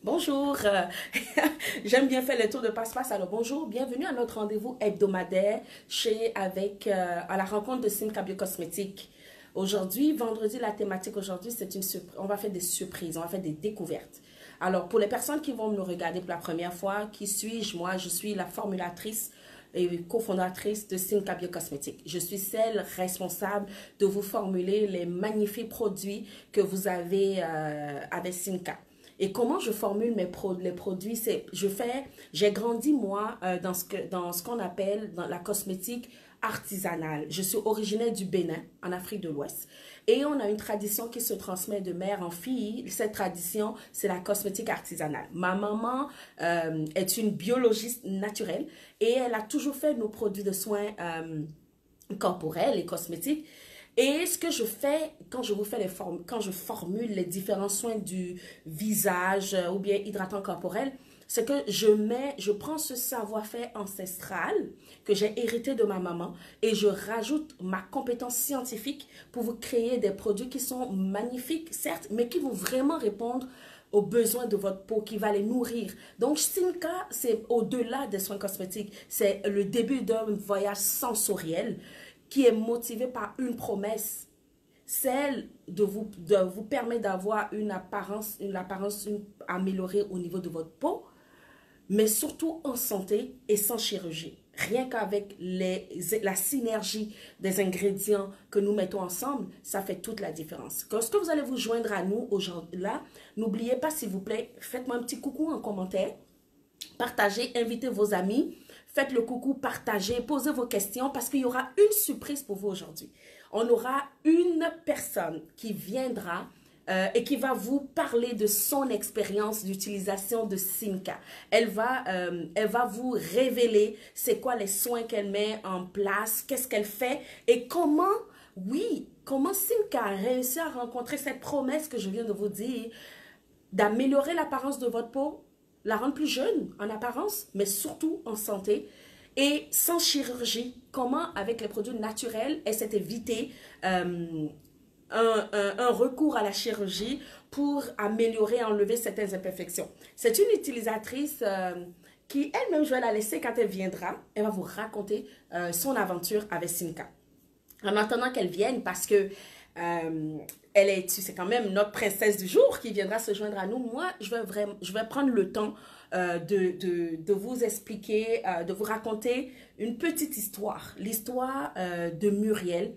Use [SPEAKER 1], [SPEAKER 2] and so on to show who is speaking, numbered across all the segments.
[SPEAKER 1] Bonjour, j'aime bien faire les tours de passe-passe. Alors bonjour, bienvenue à notre rendez-vous hebdomadaire à la rencontre de Simca Biocosmétique. Aujourd'hui, vendredi, la thématique aujourd'hui, on va faire des surprises, on va faire des découvertes. Alors pour les personnes qui vont me regarder pour la première fois, qui suis-je? Moi, je suis la formulatrice et cofondatrice de Simca Biocosmétique. Je suis celle responsable de vous formuler les magnifiques produits que vous avez avec Simca. Et comment je formule les produits, j'ai grandi moi dans ce qu'on appelle dans la cosmétique artisanale. Je suis originaire du Bénin, en Afrique de l'Ouest. Et on a une tradition qui se transmet de mère en fille. Cette tradition, c'est la cosmétique artisanale. Ma maman est une biologiste naturelle et elle a toujours fait nos produits de soins corporels et cosmétiques. Et ce que je fais quand quand je formule les différents soins du visage ou bien hydratant corporel, c'est que je prends ce savoir-faire ancestral que j'ai hérité de ma maman et je rajoute ma compétence scientifique pour vous créer des produits qui sont magnifiques, certes, mais qui vont vraiment répondre aux besoins de votre peau, qui va les nourrir. Donc, Simca, c'est au-delà des soins cosmétiques. C'est le début d'un voyage sensoriel qui est motivé par une promesse, celle de vous permettre d'avoir une apparence améliorée au niveau de votre peau, mais surtout en santé et sans chirurgie. Rien qu'avec la synergie des ingrédients que nous mettons ensemble, ça fait toute la différence. Lorsque vous allez vous joindre à nous aujourd'hui, là, n'oubliez pas, s'il vous plaît, faites-moi un petit coucou en commentaire, partagez, invitez vos amis, faites le coucou, partagez, posez vos questions parce qu'il y aura une surprise pour vous aujourd'hui. On aura une personne qui viendra et qui va vous parler de son expérience d'utilisation de Simca. Elle va vous révéler c'est quoi les soins qu'elle met en place, qu'est-ce qu'elle fait et comment Simca a réussi à rencontrer cette promesse que je viens de vous dire d'améliorer l'apparence de votre peau, la rendre plus jeune en apparence, mais surtout en santé. Et sans chirurgie, comment avec les produits naturels, elle s'est évité un recours à la chirurgie pour améliorer, enlever certaines imperfections. C'est une utilisatrice qui elle-même, je vais la laisser quand elle viendra. Elle va vous raconter son aventure avec Simca. En attendant qu'elle vienne, parce que c'est quand même notre princesse du jour qui viendra se joindre à nous. Moi, je vais prendre le temps de vous expliquer, de vous raconter une petite histoire. L'histoire de Muriel,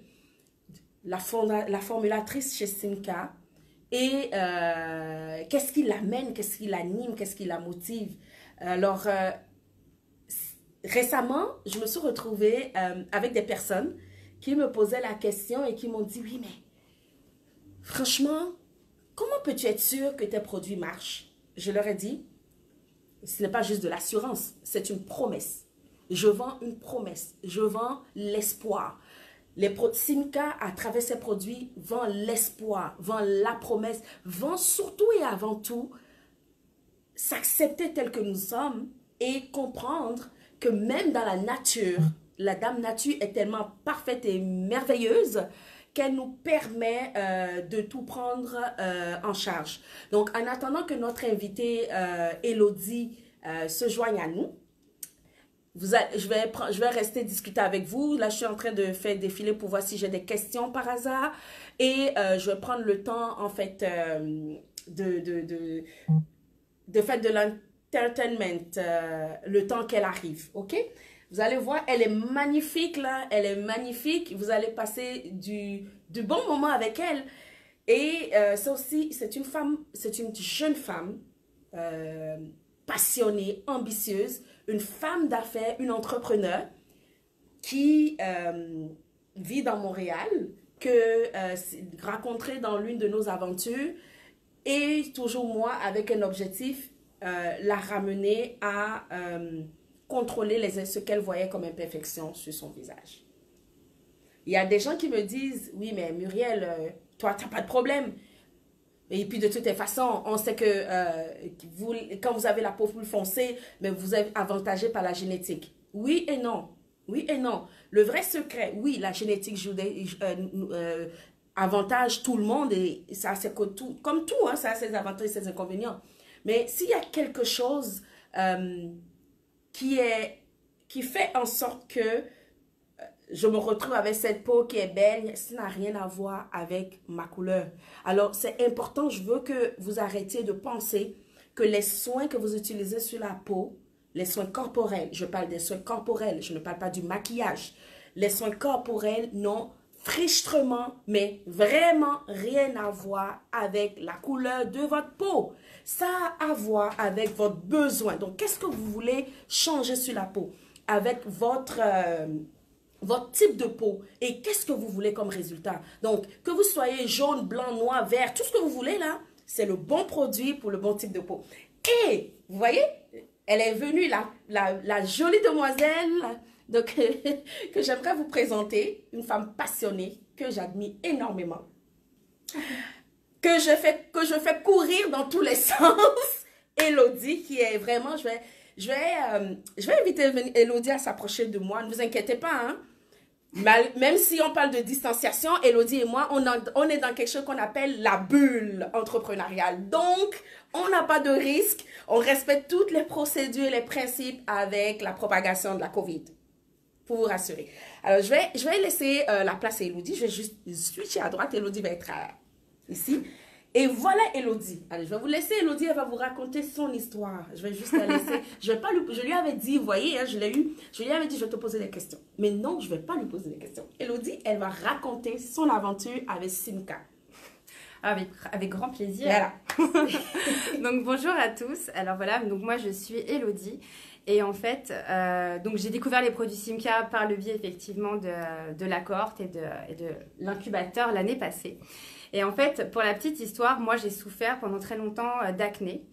[SPEAKER 1] la formulatrice chez Simca. Et qu'est-ce qui l'amène, qu'est-ce qui l'anime, qu'est-ce qui la motive. Alors, récemment, je me suis retrouvée avec des personnes qui me posaient la question et qui m'ont dit, oui, mais franchement, comment peux-tu être sûr que tes produits marchent? Je leur ai dit, ce n'est pas juste de l'assurance, c'est une promesse. Je vends une promesse, je vends l'espoir. Simca, à travers ses produits, vend l'espoir, vend la promesse, vend surtout et avant tout s'accepter tel que nous sommes et comprendre que même dans la nature, la Dame Nature est tellement parfaite et merveilleuse qu'elle nous permet de tout prendre en charge. Donc, en attendant que notre invitée Elodie se joigne à nous, je vais rester discuter avec vous. Là, je suis en train de faire défiler pour voir si j'ai des questions par hasard. Et je vais prendre le temps, en fait, de faire de l'entertainment, le temps qu'elle arrive. OK? Vous allez voir, elle est magnifique là, elle est magnifique. Vous allez passer du bon moment avec elle. Et c'est une jeune femme passionnée, ambitieuse, une femme d'affaires, une entrepreneur qui vit dans Montréal, que rencontrée dans l'une de nos aventures et toujours moi avec un objectif, la ramener à contrôler ce qu'elle voyait comme imperfection sur son visage. Il y a des gens qui me disent, oui, mais Muriel, toi, tu n'as pas de problème. Et puis, de toutes les façons, on sait que quand vous avez la peau plus foncée, mais vous êtes avantagé par la génétique. Oui et non. Oui et non. Le vrai secret, oui, la génétique avantage tout le monde et ça, c'est comme tout, hein, ça a ses avantages et ses inconvénients. Mais s'il y a quelque chose qui fait en sorte que je me retrouve avec cette peau qui est belle, ça n'a rien à voir avec ma couleur. Alors, c'est important, je veux que vous arrêtiez de penser que les soins que vous utilisez sur la peau, les soins corporels, je parle des soins corporels, je ne parle pas du maquillage. Les soins corporels n'ont frichement, mais vraiment rien à voir avec la couleur de votre peau. Ça a à voir avec votre besoin. Donc, qu'est-ce que vous voulez changer sur la peau avec votre type de peau et qu'est-ce que vous voulez comme résultat. Donc, que vous soyez jaune, blanc, noir, vert, tout ce que vous voulez là, c'est le bon produit pour le bon type de peau. Et, vous voyez, elle est venue, la jolie demoiselle donc, que j'aimerais vous présenter, une femme passionnée que j'admire énormément, que je fais courir dans tous les sens. Elodie, qui est vraiment, je vais inviter Elodie à s'approcher de moi. Ne vous inquiétez pas, hein. Même si on parle de distanciation, Elodie et moi, on est dans quelque chose qu'on appelle la bulle entrepreneuriale. Donc, on n'a pas de risque. On respecte toutes les procédures et les principes avec la propagation de la COVID. Pour vous rassurer. Alors, je vais laisser la place à Elodie. Je vais juste switcher à droite. Elodie va être ici. Et voilà Elodie. Allez, je vais vous laisser. Elodie, elle va vous raconter son histoire. Je vais juste la laisser. Je lui avais dit, vous voyez, hein, je lui avais dit, je vais te poser des questions. Mais non, je ne vais pas lui poser des questions. Elodie, elle va raconter son aventure avec Simca.
[SPEAKER 2] Avec grand plaisir.
[SPEAKER 1] Voilà.
[SPEAKER 2] Donc, bonjour à tous. Alors voilà, donc moi, je suis Elodie. Et en fait, donc j'ai découvert les produits Simca par le biais effectivement de la cohorte et de l'incubateur l'année passée. Et en fait, pour la petite histoire, moi j'ai souffert pendant très longtemps d'acné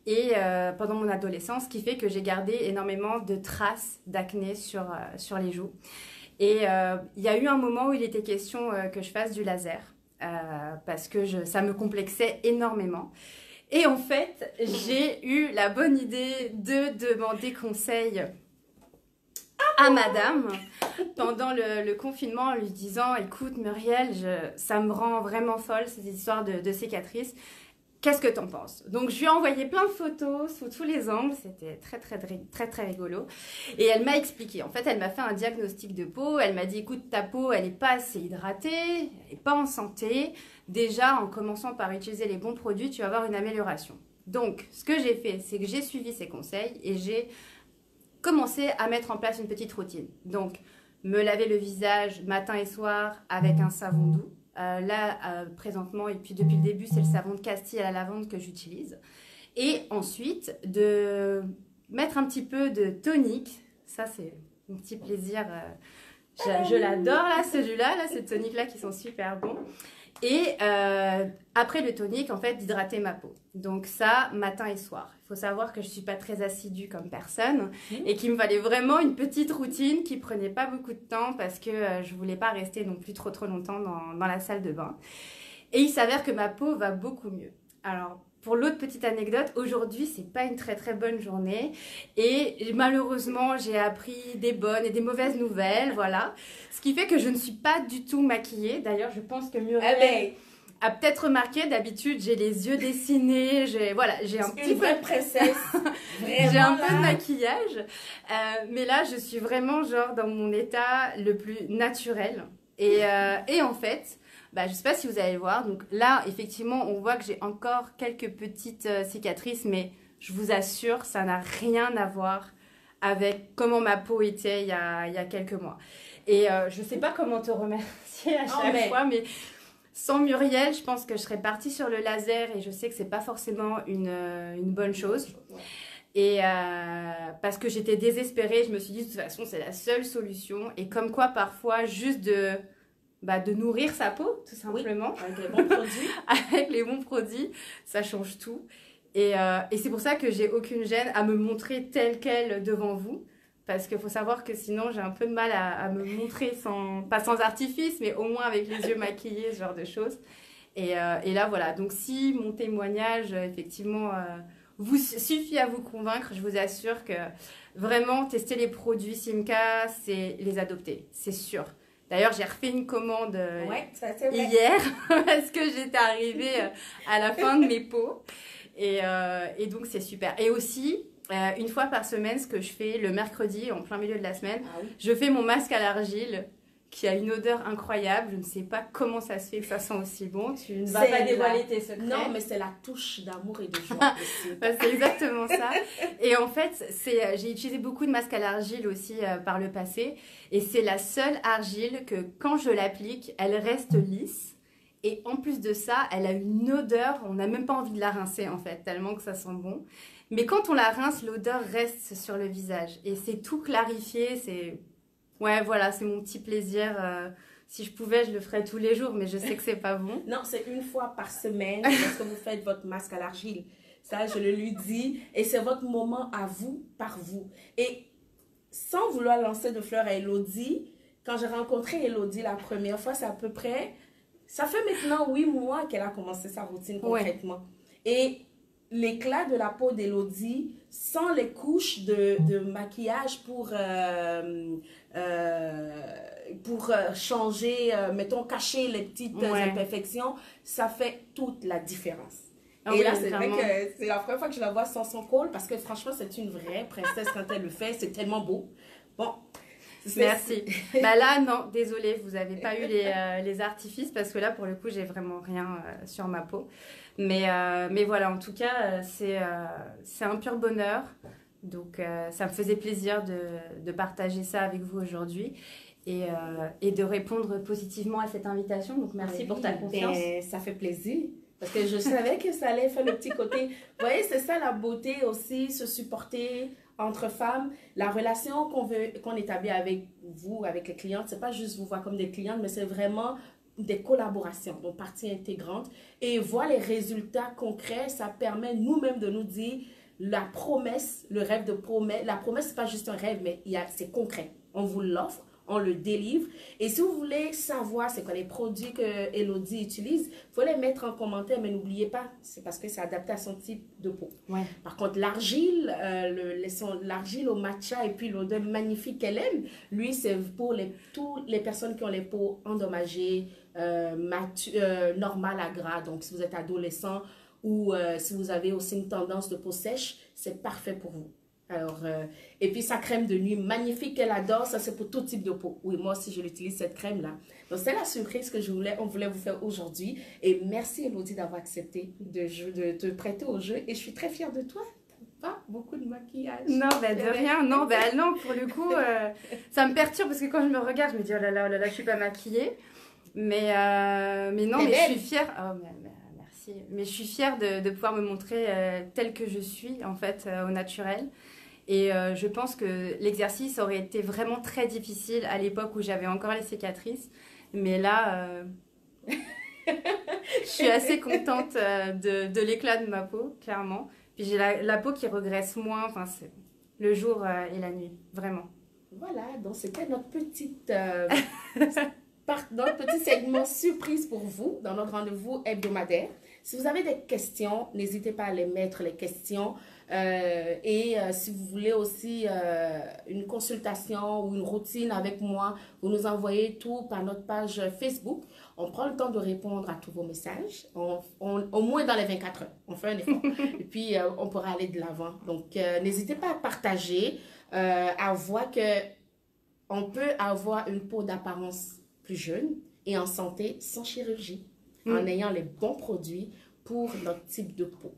[SPEAKER 2] et pendant mon adolescence, ce qui fait que j'ai gardé énormément de traces d'acné sur les joues. Et il y a eu un moment où il était question que je fasse du laser parce que ça me complexait énormément. Et en fait, j'ai eu la bonne idée de demander conseil à madame pendant le confinement en lui disant « Écoute Muriel, ça me rend vraiment folle ces histoires de cicatrices. Qu'est-ce que t'en penses ?» Donc, je lui ai envoyé plein de photos sous tous les angles. C'était très rigolo. Et elle m'a expliqué. En fait, elle m'a fait un diagnostic de peau. Elle m'a dit « Écoute, ta peau, elle n'est pas assez hydratée, elle n'est pas en santé. Déjà, en commençant par utiliser les bons produits, tu vas avoir une amélioration. » Donc, ce que j'ai fait, c'est que j'ai suivi ses conseils et j'ai commencé à mettre en place une petite routine. Donc, me laver le visage matin et soir avec un savon doux. Présentement, et puis depuis le début, c'est le savon de Castille à la lavande que j'utilise. Et ensuite, de mettre un petit peu de tonique. Ça, c'est mon petit plaisir. Je l'adore, là, celui-là, ces toniques-là qui sont super bons. Et après le tonique, en fait, d'hydrater ma peau. Donc ça, matin et soir. Il faut savoir que je ne suis pas très assidue comme personne et qu'il me fallait vraiment une petite routine qui ne prenait pas beaucoup de temps parce que je ne voulais pas rester non plus trop longtemps dans la salle de bain. Et il s'avère que ma peau va beaucoup mieux. Alors, pour l'autre petite anecdote, aujourd'hui, c'est pas une très bonne journée et malheureusement, j'ai appris des bonnes et des mauvaises nouvelles, voilà. Ce qui fait que je ne suis pas du tout maquillée. D'ailleurs, je pense que Muriel a peut-être remarqué, d'habitude, j'ai les yeux dessinés, j'ai un petit peu de princesse. J'ai un peu de maquillage, mais là, je suis vraiment genre dans mon état le plus naturel. Et en fait, je ne sais pas si vous allez le voir. Donc là, effectivement, on voit que j'ai encore quelques petites cicatrices, mais je vous assure, ça n'a rien à voir avec comment ma peau était il y a quelques mois. Et je ne sais pas comment te remercier à chaque fois, mais sans Muriel, je pense que je serais partie sur le laser et je sais que ce n'est pas forcément une bonne chose. Et parce que j'étais désespérée, je me suis dit de toute façon, c'est la seule solution. Et comme quoi, parfois, juste de nourrir sa peau, tout simplement.
[SPEAKER 1] Oui, avec les bons produits.
[SPEAKER 2] Avec les bons produits, ça change tout. Et c'est pour ça que j'ai aucune gêne à me montrer telle qu'elle devant vous. Parce qu'il faut savoir que sinon, j'ai un peu de mal à me montrer, pas sans artifice, mais au moins avec les yeux maquillés, ce genre de choses. Et là, voilà. Donc, si mon témoignage, effectivement, vous suffit à vous convaincre, je vous assure que vraiment, tester les produits Simca, c'est les adopter, c'est sûr. D'ailleurs, j'ai refait une commande hier parce que j'étais arrivée à la fin de mes pots. Et donc, c'est super. Et aussi, une fois par semaine, ce que je fais le mercredi, en plein milieu de la semaine, je fais mon masque à l'argile qui a une odeur incroyable. Je ne sais pas comment ça se fait que ça sent aussi bon. Tu ne vas pas dévoiler tes secrets.
[SPEAKER 1] Non, mais c'est la touche d'amour et de joie aussi.
[SPEAKER 2] C'est exactement ça. Et en fait, j'ai utilisé beaucoup de masques à l'argile aussi par le passé. Et c'est la seule argile que quand je l'applique, elle reste lisse. Et en plus de ça, elle a une odeur, on n'a même pas envie de la rincer en fait, tellement que ça sent bon. Mais quand on la rince, l'odeur reste sur le visage. Et c'est tout clarifié, c'est... Ouais, voilà, c'est mon petit plaisir. Si je pouvais, je le ferais tous les jours, mais je sais que c'est pas bon.
[SPEAKER 1] Non, c'est une fois par semaine lorsque vous faites votre masque à l'argile. Ça, je le lui dis. Et c'est votre moment à vous, par vous. Et sans vouloir lancer de fleurs à Elodie, quand j'ai rencontré Elodie la première fois, c'est à peu près... Ça fait maintenant 8 mois qu'elle a commencé sa routine concrètement. Et l'éclat de la peau d'Elodie, sans les couches de maquillage pour changer, mettons, cacher les petites imperfections, ça fait toute la différence.
[SPEAKER 2] Ah
[SPEAKER 1] et
[SPEAKER 2] oui,
[SPEAKER 1] là, c'est
[SPEAKER 2] vraiment.
[SPEAKER 1] vrai que c'est la première fois que je la vois sans son col, parce que franchement, c'est une vraie princesse quand elle le fait. C'est tellement beau. Bon.
[SPEAKER 2] Merci. Bah là, non, désolée, vous n'avez pas eu les artifices parce que là, pour le coup, j'ai vraiment rien sur ma peau. Mais voilà, en tout cas, c'est un pur bonheur. Donc, ça me faisait plaisir de partager ça avec vous aujourd'hui et de répondre positivement à cette invitation. Donc, merci pour ta confiance.
[SPEAKER 1] Et ça fait plaisir. Parce que je savais que ça allait faire le petit côté. Vous voyez, c'est ça la beauté aussi, se supporter entre femmes. La relation qu'on établit avec vous, avec les clientes, c'est pas juste vous voir comme des clientes, mais c'est vraiment des collaborations, donc partie intégrante. Et voir les résultats concrets, ça permet nous-mêmes de nous dire la promesse, le rêve de promesse. La promesse, c'est pas juste un rêve, mais c'est concret. On vous l'offre. On le délivre. Et si vous voulez savoir c'est quoi les produits que Elodie utilise, il faut les mettre en commentaire, mais n'oubliez pas, c'est parce que c'est adapté à son type de peau.
[SPEAKER 2] Ouais.
[SPEAKER 1] Par contre, l'argile, l'argile au matcha et puis l'odeur magnifique qu'elle aime, lui, c'est pour toutes les personnes qui ont les peaux endommagées, normales à gras. Donc, si vous êtes adolescent ou si vous avez aussi une tendance de peau sèche, c'est parfait pour vous. Alors, et puis sa crème de nuit magnifique qu'elle adore, ça c'est pour tout type de peau. Oui, moi aussi je l'utilise cette crème là. Donc c'est la surprise que on voulait vous faire aujourd'hui. Et merci Elodie d'avoir accepté de te prêter au jeu. Et je suis très fière de toi. Pas beaucoup de maquillage.
[SPEAKER 2] Non, bah de rien. Non, bah non, pour le coup, ça me perturbe parce que quand je me regarde, je me dis oh là là, je suis pas maquillée. Mais non, mais je suis fière. Oh, merci. Mais je suis fière de pouvoir me montrer telle que je suis en fait au naturel. Et je pense que l'exercice aurait été vraiment très difficile à l'époque où j'avais encore les cicatrices. Mais là, je suis assez contente de l'éclat de ma peau, clairement. Puis j'ai la peau qui regresse moins, enfin, c'est le jour et la nuit, vraiment.
[SPEAKER 1] Voilà, donc c'était notre notre petit segment surprise pour vous dans notre rendez-vous hebdomadaire. Si vous avez des questions, n'hésitez pas à les mettre, les questions. Si vous voulez aussi une consultation ou une routine avec moi, vous nous envoyez tout par notre page Facebook. On prend le temps de répondre à tous vos messages, au moins dans les 24 heures. On fait un effort. Et puis, on pourra aller de l'avant. Donc, n'hésitez pas à partager, à voir qu'on peut avoir une peau d'apparence plus jeune et en santé sans chirurgie, en ayant les bons produits pour notre type de peau.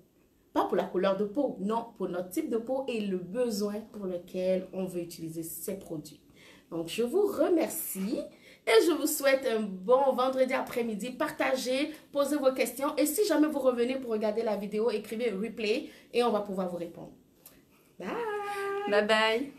[SPEAKER 1] Pas pour la couleur de peau, non, pour notre type de peau et le besoin pour lequel on veut utiliser ces produits. Donc, je vous remercie et je vous souhaite un bon vendredi après-midi. Partagez, posez vos questions et si jamais vous revenez pour regarder la vidéo, écrivez replay et on va pouvoir vous répondre. Bye!
[SPEAKER 2] Bye bye!